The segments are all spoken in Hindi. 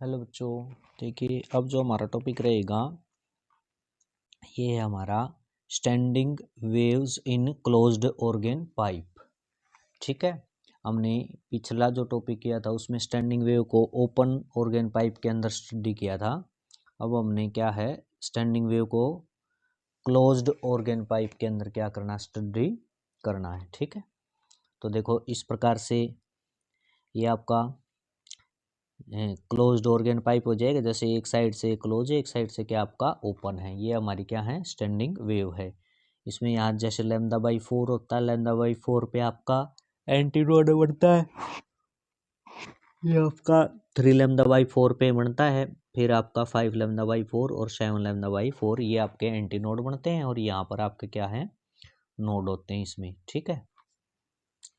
हेलो बच्चों, देखिए अब जो हमारा टॉपिक रहेगा ये है हमारा standing waves in closed organ pipe. ठीक है, हमने पिछला जो टॉपिक किया था उसमें स्टैंडिंग वेव को ओपन ऑर्गन पाइप के अंदर स्टडी किया था। अब हमने क्या है स्टैंडिंग वेव को क्लोज्ड ऑर्गन पाइप के अंदर क्या करना स्टडी करना है। ठीक है, तो देखो इस प्रकार से ये आपका क्लोज्ड ऑर्गन पाइप हो जाएगा। जैसे एक साइड से क्लोज है, एक साइड से क्या आपका ओपन है। ये हमारी क्या है स्टैंडिंग वेव है। इसमें यहाँ जैसे λ/4 होता है, λ/4 पे आपका एंटीनोड बनता है। ये आपका 3λ/4 पे बनता है, फिर आपका 5λ/4 और 7λ/4 ये आपके एंटीनोड बनते हैं और यहाँ पर आपके क्या है नोड होते हैं इसमें। ठीक है,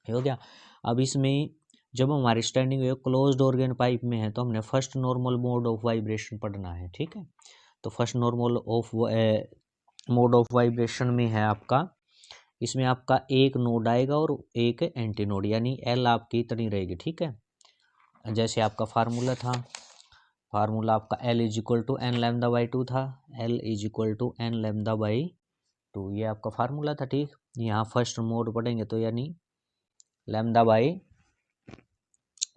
ये हो गया। अब इसमें जब हमारी standing wave closed organ pipe में है तो हमने first normal mode of vibration पढ़ना है। ठीक है, तो first normal of mode of vibration में है आपका, इसमें आपका एक नोड आएगा और एक एंटी नोड, यानी एल आपकी इतनी रहेगी। ठीक है, जैसे आपका फार्मूला था, फार्मूला आपका L is equal to N λ/2 था, L is equal to N λ/2 ये आपका फार्मूला था। ठीक, यहाँ फर्स्ट मोड पढ़ेंगे तो यानी λ/,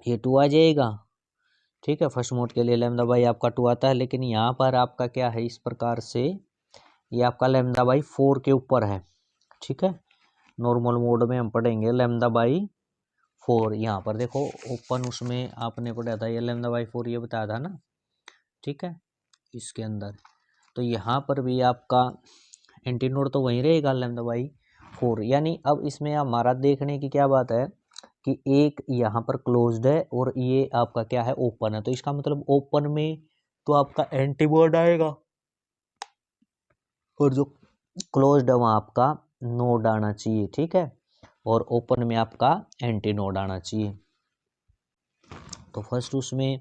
ये 2 आ जाएगा। ठीक है, फर्स्ट मोड के लिए λ/, आपका 2 आता है, लेकिन यहाँ पर आपका क्या है इस प्रकार से ये आपका λ/4 के ऊपर है। ठीक है, नॉर्मल मोड में हम पढ़ेंगे λ/4। यहाँ पर देखो ओपन उसमें आपने पढ़ा था ये λ/4 ये बताया था ना। ठीक है, इसके अंदर तो यहाँ पर भी आपका एंटीनोड तो वहीं रहेगा λ/4। यानी अब इसमें हमारा देखने की क्या बात है कि एक यहाँ पर क्लोज्ड है और ये आपका क्या है ओपन है, तो इसका मतलब ओपन में तो आपका एंटीनोड आएगा और जो क्लोज्ड है वहाँ आपका नोड आना चाहिए। ठीक है, और ओपन में आपका एंटीनोड आना चाहिए। तो फर्स्ट उसमें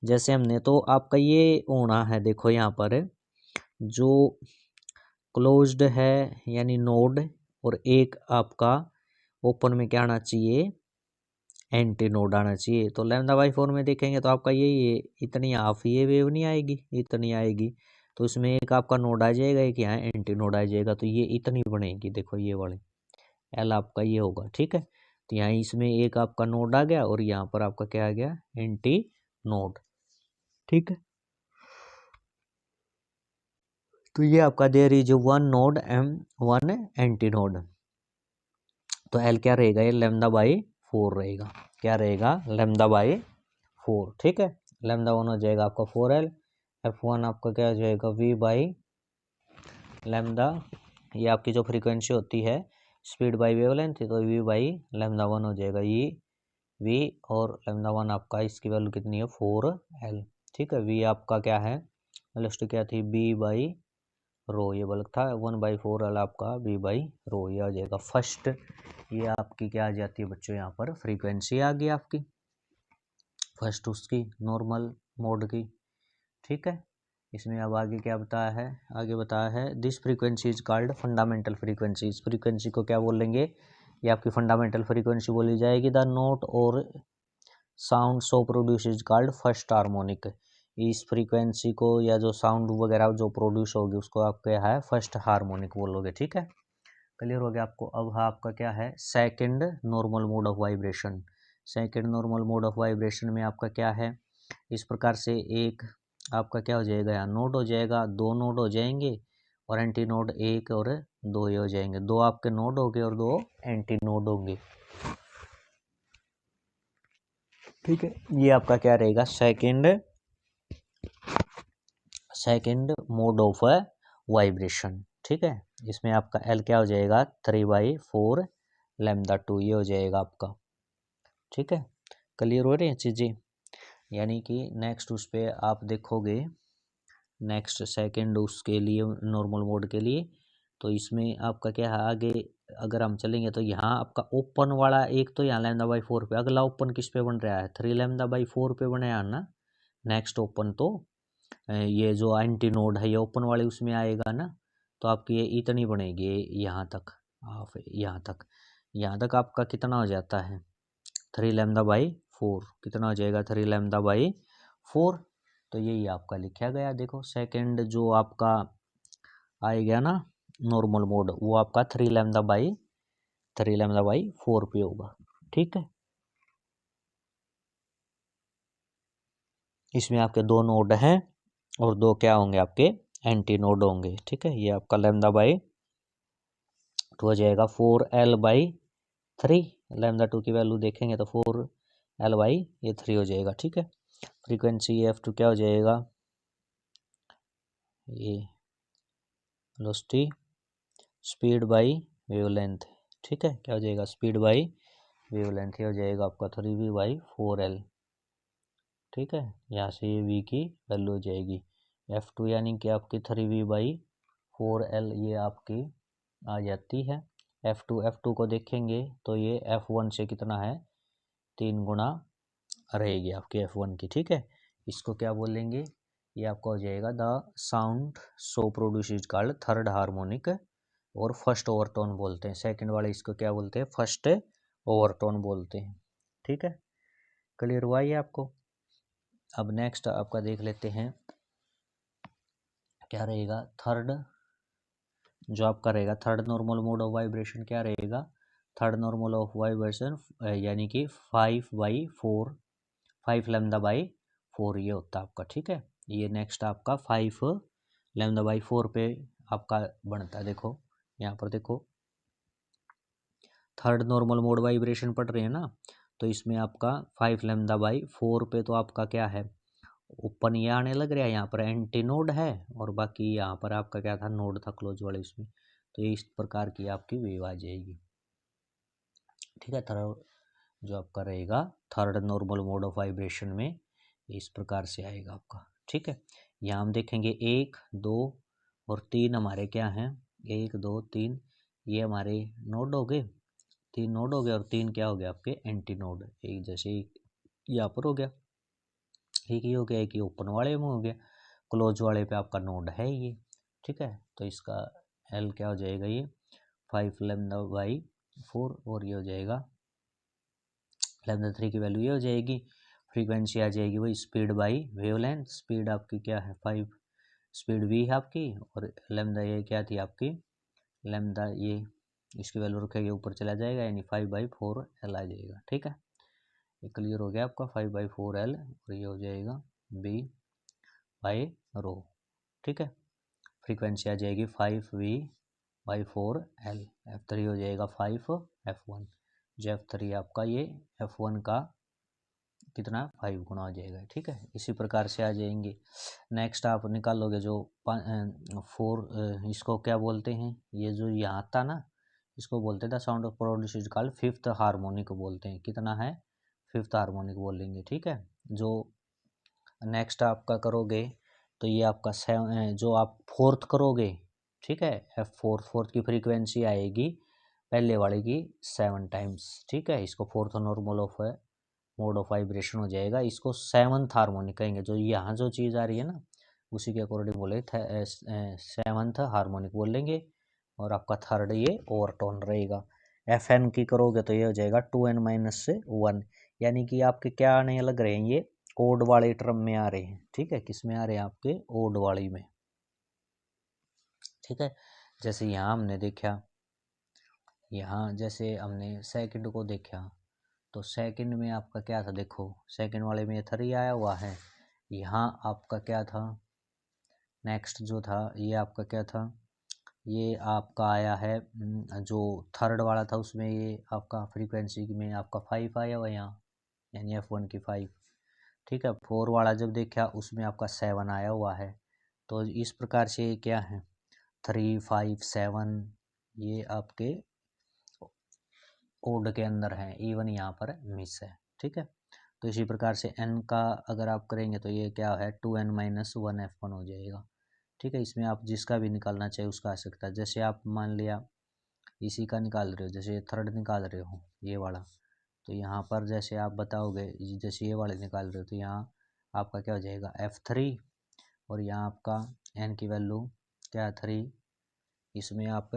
जैसे हमने तो आपका ये होना है, देखो यहाँ पर जो क्लोज्ड है यानी नोड और एक आपका ओपन में क्या आना चाहिए एंटीनोड आना चाहिए। तो λ/4 में देखेंगे तो आपका ये इतनी हाफ ये वेव नहीं आएगी, इतनी आएगी, तो इसमें एक आपका नोड आ जाएगा, एक यहाँ एंटीनोड आ जाएगा, तो ये इतनी बनेगी। देखो ये वाले एल आपका ये होगा। ठीक है, तो यहाँ इसमें एक आपका नोड आ गया और यहाँ पर आपका क्या आ गया एंटी नोड। ठीक है, तो ये आपका there is 1 node M 1 anti node, तो एल क्या रहेगा ये λ/4 रहेगा। क्या रहेगा λ/4। ठीक है, λ1 हो जाएगा आपका 4L, F1 आपका क्या हो जाएगा V/λ, ये आपकी जो फ्रीक्वेंसी होती है स्पीड बाई वेवलेंथ, तो V/λ1 हो जाएगा ये V, और λ1 आपका इसकी वैल्यू कितनी है 4L। ठीक है, V आपका क्या है वेलोसिटी क्या थी B/ρ, ये बल्क था 1/4L आपका B/ρ, ये आ जाएगा फर्स्ट। ये आपकी क्या आ जाती है बच्चों यहाँ पर फ्रीक्वेंसी आ गई आपकी फर्स्ट उसकी नॉर्मल मोड की। ठीक है, इसमें अब आगे क्या बताया है, आगे बताया है this frequency is called fundamental frequency. इस फ्रीक्वेंसी को क्या बोलेंगे, ये आपकी फंडामेंटल फ्रीक्वेंसी बोली जाएगी। द नोट और sound so produce is called first harmonic. इस फ्रीक्वेंसी को या जो साउंड वगैरह जो प्रोड्यूस होगी उसको आप क्या है फर्स्ट हार्मोनिक बोलोगे। ठीक है, क्लियर हो गया आपको। अब आपका क्या है second normal mode of vibration. Second normal mode of vibration में आपका क्या है इस प्रकार से एक आपका क्या हो जाएगा यहाँ नोड हो जाएगा, दो नोड हो जाएंगे और एंटी नोड एक और दो ये हो जाएंगे, दो आपके नोड होंगे और दो एंटी नोड होंगे। ठीक है, ये आपका क्या रहेगा सेकंड मोड ऑफ वाइब्रेशन। ठीक है, इसमें आपका एल क्या हो जाएगा 3/4 λ2 ये हो जाएगा आपका। ठीक है, क्लियर हो रही हैं चीज़ें। यानी कि नेक्स्ट उस पर आप देखोगे नेक्स्ट सेकंड उसके लिए नॉर्मल मोड के लिए, तो इसमें आपका क्या है आगे अगर हम चलेंगे तो यहाँ आपका ओपन वाला एक तो यहाँ λ/4 पे, अगला ओपन किस पे बन रहा है 3λ/4 पे बने यार ना। नेक्स्ट ओपन तो ये जो एंटी नोड है ये ओपन वाले उसमें आएगा ना, तो आपकी ये इतनी बनेगी यहाँ तक, हाफ यहाँ तक आपका कितना हो जाता है 3λ/4, कितना हो जाएगा 3λ/4। तो यही आपका लिखा गया। देखो सेकंड जो आपका आएगा ना नॉर्मल मोड, वो आपका 3 लैम्डा बाई 4 पे होगा। ठीक है, इसमें आपके 2 नोड हैं और 2 क्या होंगे आपके एंटी नोड होंगे। ठीक है, ये आपका लैम्डा बाई 2 हो जाएगा 4L/3। लैम्डा 2 की वैल्यू देखेंगे तो 4L/3 हो जाएगा। ठीक है, फ्रीक्वेंसी F2 क्या हो जाएगा, ये वेलोसिटी स्पीड बाई वेवलेंथ। ठीक है, क्या हो जाएगा स्पीड बाई वेवलेंथ, ये हो जाएगा आपका 3V/4L। ठीक है, यहाँ से ये V की वैल्यू हो जाएगी F2 यानी कि आपकी 3V/4L ये आपकी आ जाती है। F2 को देखेंगे तो ये F1 से कितना है 3 गुना रहेगी आपकी F1 की। ठीक है, इसको क्या बोलेंगे, ये आपका हो जाएगा the sound so produce is called third harmonic और फर्स्ट ओवरटोन बोलते हैं। सेकंड वाले इसको क्या बोलते हैं, फर्स्ट ओवरटोन बोलते हैं। ठीक है, क्लियर हुआ ये आपको। अब नेक्स्ट आपका देख लेते हैं क्या रहेगा थर्ड, जो आपका रहेगा third normal mode of vibration क्या रहेगा, थर्ड नॉर्मल ऑफ वाइब्रेशन यानी कि 5 लैम्डा बाई 4 ये होता है आपका। ठीक है, ये नेक्स्ट आपका 5 लैम्डा बाई 4 पे आपका बनता है। देखो यहाँ पर देखो थर्ड नॉर्मल मोड वाइब्रेशन पढ़ रहे हैं ना, तो इसमें आपका 5 लैम्डा बाई 4 पे तो आपका क्या है ओपन ये आने लग रहा है, यहाँ पर एंटी नोड है और बाकी यहाँ पर आपका क्या था नोड था क्लोज वाले इसमें, तो ये इस प्रकार की आपकी वेव आ जाएगी। ठीक है, थर्ड जो आपका रहेगा third normal mode of vibration में इस प्रकार से आएगा आपका। ठीक है, यहाँ हम देखेंगे 1 2 और 3 हमारे क्या हैं, 1 2 3 ये हमारे नोड हो गए, 3 नोड हो गए और 3 क्या हो गया आपके एंटी नोड। एक जैसे यहाँ पर हो गया, एक ही हो गया, एक ही ओपन वाले में हो गया, क्लोज वाले पे आपका नोड है ये। ठीक है, तो इसका एल क्या हो जाएगा ये 5 लैम्डा बाई 4 और ये हो जाएगा लैम्डा 3 की वैल्यू ये हो जाएगी। फ्रीक्वेंसी आ जाएगी वही स्पीड बाई वेवलेंथ, स्पीड आपकी क्या है 5, स्पीड वी है आपकी और लैम्डा ये क्या थी आपकी लैम्डा ये इसकी वैल्यू रखेगी ऊपर चला जाएगा यानी 5/4L आ जाएगा। ठीक है, ये क्लियर हो गया आपका 5/4L और ये हो जाएगा B/ρ। ठीक है, फ्रीक्वेंसी आ जाएगी 5V/4L, F3 हो जाएगा 5F1, जो F3 आपका ये F1 का कितना 5 गुना हो जाएगा। ठीक है, इसी प्रकार से आ जाएंगे। नेक्स्ट आप निकालोगे जो 4 इसको क्या बोलते हैं, ये जो यहाँ था ना इसको बोलते थे sound of produce is called fifth harmonic बोलते हैं। कितना है फिफ्थ हार्मोनिक बोलेंगे। ठीक है, जो नेक्स्ट आपका करोगे तो ये आपका जो आप फोर्थ करोगे। ठीक है, फोर्थ की फ्रीक्वेंसी आएगी पहले वाले की 7 टाइम्स। ठीक है, इसको fourth normal of mode of vibration हो जाएगा, इसको 7th हार्मोनिक कहेंगे। जो यहाँ जो चीज़ आ रही है ना उसी के अकॉर्डिंग बोले 7th हार्मोनिक बोलेंगे और आपका थर्ड ये ओवरटोन रहेगा। FN की करोगे तो ये हो जाएगा 2n-1 यानी कि आपके क्या आने लग रहे हैं ये ओड वाले टर्म में आ रहे हैं। ठीक है, किस में आ रहे हैं आपके ओड वाली में। ठीक है, जैसे यहाँ हमने देखा, यहाँ जैसे हमने सेकंड को देखा तो सेकंड में आपका क्या था, देखो सेकंड वाले में 3 आया हुआ है, यहाँ आपका क्या था नेक्स्ट जो था ये आपका क्या था, ये आपका आया है जो थर्ड वाला था उसमें ये आपका फ्रीक्वेंसी में आपका 5 आया हुआ यहाँ यानी F1 की 5। ठीक है, 4 वाला जब देखा उसमें आपका 7 आया हुआ है। तो इस प्रकार से क्या है 3 5 7 ये आपके ओड के अंदर है, इवन यहाँ पर मिस है। ठीक है, तो इसी प्रकार से n का अगर आप करेंगे तो ये क्या है 2n-1 F1 हो जाएगा। ठीक है, इसमें आप जिसका भी निकालना चाहिए उसका आ सकता है। जैसे आप मान लिया इसी का निकाल रहे हो, जैसे थर्ड निकाल रहे हो ये वाला, तो यहाँ पर जैसे आप बताओगे जैसे ये वाले निकाल रहे हो तो यहाँ आपका क्या हो जाएगा F3 और यहाँ आपका n की वैल्यू क्या 3, इसमें आप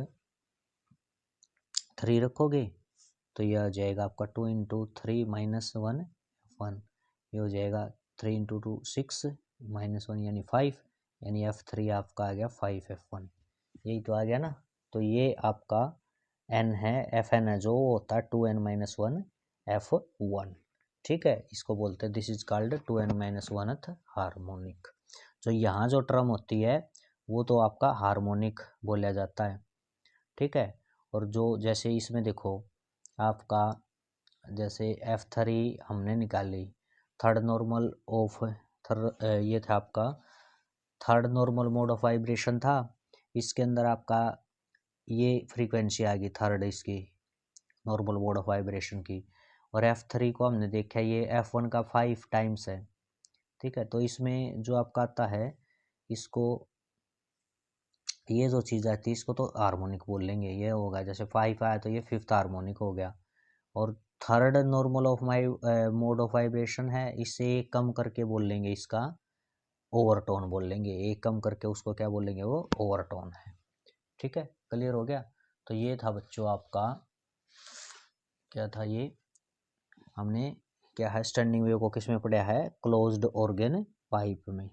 3 रखोगे तो यह हो जाएगा आपका 2 × 3 - 1 F1, ये हो जाएगा 3 × 2 6 -1 यानी 5, यानी F3 आपका आ गया 5F1, यही तो आ गया ना। तो ये आपका n है, Fn है जो होता है 2n-1 F1, ठीक है, इसको बोलते हैं this is called 2n-1th harmonic. जो यहाँ जो टर्म होती है वो तो आपका हार्मोनिक बोला जाता है, ठीक है। और जो जैसे इसमें देखो आपका जैसे F3 हमने निकाली, थर्ड नॉर्मल ऑफ ये था आपका third normal mode of vibration था, इसके अंदर आपका ये फ्रीक्वेंसी आ गई थर्ड इसकी नॉर्मल मोड ऑफ वाइब्रेशन की। और F3 को हमने देखा ये F1 का 5 टाइम्स है, ठीक है। तो इसमें जो आपका आता है इसको, ये जो चीज़ आती है इसको तो हार्मोनिक बोल लेंगे, ये होगा जैसे 5 आया तो ये 5th हार्मोनिक हो गया। और third normal of my mode of vibration है, इसे कम करके बोल लेंगे इसका ओवरटोन बोल लेंगे, एक कम करके उसको क्या बोल लेंगे, वो ओवरटोन है, ठीक है। क्लियर हो गया। तो ये था बच्चों आपका क्या था, ये हमने क्या है स्टैंडिंग वेव को किस में पढ़ा है, क्लोज्ड ऑर्गन पाइप में,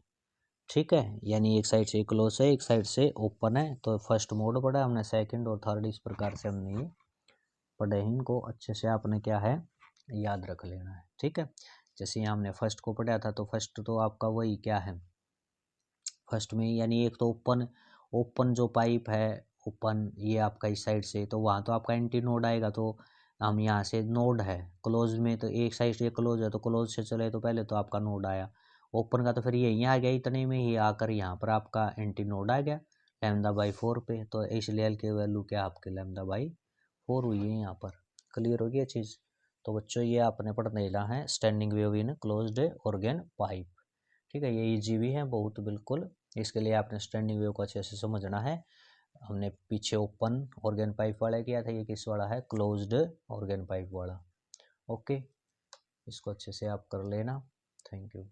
ठीक है। यानी एक साइड से क्लोज है, एक साइड से ओपन है। तो फर्स्ट मोड पढ़ा हमने, सेकंड और थर्ड इस प्रकार से हमने ये पढ़े हैं, इनको अच्छे से आपने क्या है याद रख लेना है, ठीक है। जैसे यहाँ हमने फर्स्ट को पढ़ा था, तो फर्स्ट तो आपका वही क्या है फर्स्ट में, यानी एक तो ओपन ओपन जो पाइप है ओपन, ये आपका इस साइड से, तो वहाँ तो आपका एंटी नोड आएगा। तो हम यहाँ से नोड है क्लोज में, तो एक साइड से क्लोज है तो क्लोज से चले तो पहले तो आपका नोड आया, ओपन का तो फिर यही आ गया, इतने में ही आकर यहाँ पर आपका एंटी नोड आ गया λ/4 पे। तो इसलिए एल की वैल्यू क्या आपके λ/4 हुई है यहाँ पर। क्लियर हो गया चीज़। तो बच्चों ये आपने पढ़ लेना है standing wave in closed organ pipe, ठीक है। ये इजी भी है बहुत बिल्कुल, इसके लिए आपने स्टैंडिंग वेव को अच्छे से समझना है। हमने पीछे ओपन ऑर्गन पाइप वाला किया था, ये किस वाला है, क्लोज्ड ऑर्गन पाइप वाला। ओके, इसको अच्छे से आप कर लेना। Thank you.